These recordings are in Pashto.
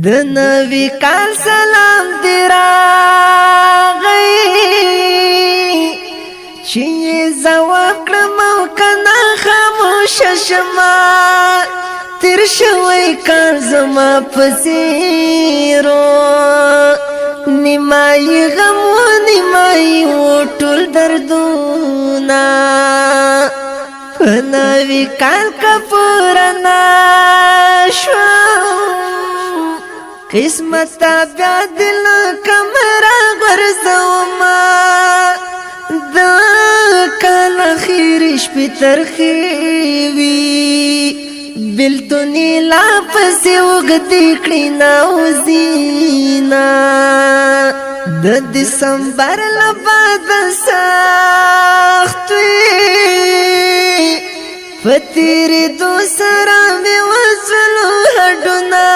د نبی کال سلام دی راغی چې ځواب کړم او کنه خاموش شمه تیر شوی کار زما پسیرو نیمای غم و نیمای و ټول دردونا په نوی کال کپورنا شوم قسمت بیا دل کمرا غرزوما دا کال اخیر شپی ترخیوی بلتونی لا پسی وگدی کڑی ناوزینا د دسمبر لباد ساختوی فتیری دو سرامی وزلو هڈونا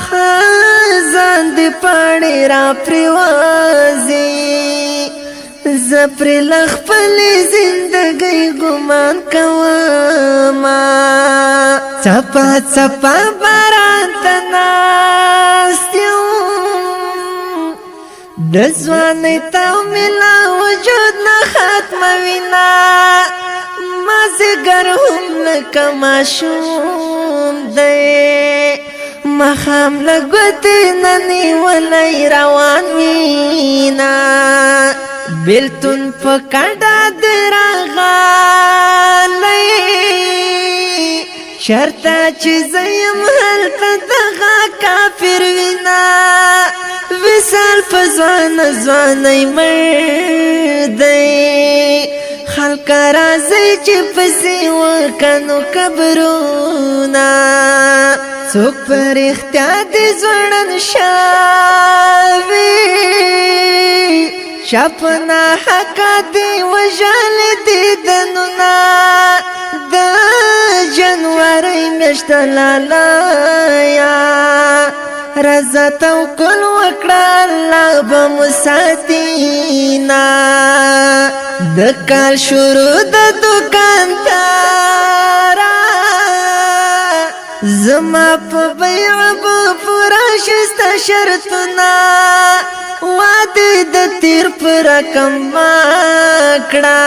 خازان دی پاڑی را پریوازی زپری لخ پلی زندگی گمان کواما چپا چپا باران تناستیو دزوانی تاو ملا وجود نختم وینا مازگر هم لکما شوم دی مخام لگوتی ننی ولی روان وینا بلتون پکڑا درا غالی شرطا چیزیم حلتا دغا کافر وینا وصال پزوان زوانی مردی خلق رازی چی پسی وکنو کبرونا سوک پر اختیاد زوڑن شاوی شپنا حقا دی وجال دی دنونا دا جنواری مشت لالایا رضا توکل وکڑا اللہ بمساتینا دکال شروع دا دکان تارا زما پا بیع بپورا شستا شرطنا وادی د تیر پر کم ماکڑا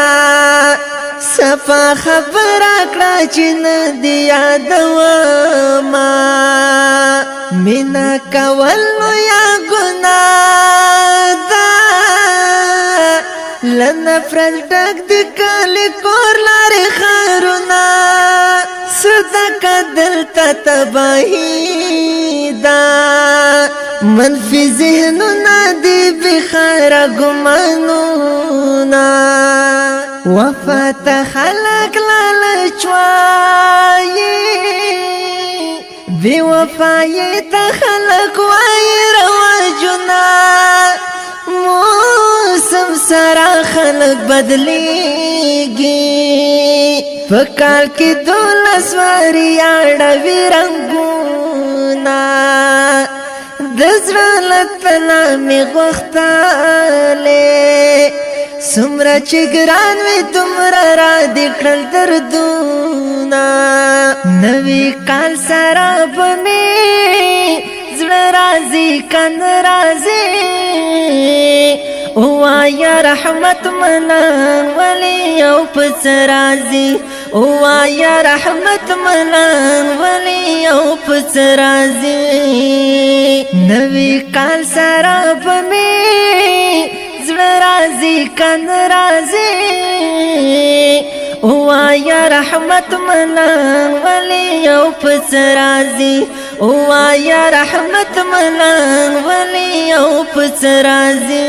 صفا خبر اکڑا چن دیا دوما مینا کولو یا گناہ دا لنفرت ڈک دکالی کور لاری خارونا صدقہ دلتا تباہی دا منفی ذہنونا دی بخار گمانونا وفات خلق لالچوائی بی وفائی تخلق وائی رواجونا موسم سرا خلق بدلیگی پکال کی دولس واری آڑوی رنگونا دزرالتنا می غختالی سمرا چگران وی تمرا را دکھل دردونا نوی کال سراب می زڑ رازی کن رازی اوہ یا رحمت ملان ولی او پس رازی اوہ یا رحمت ملان ولی او پس رازی نوی کال سراب می زڑ رازی کن رازی اوہ یا رحمت ملان ولی او پس رازی اوہ یا رحمت ملان ولی او پس رازی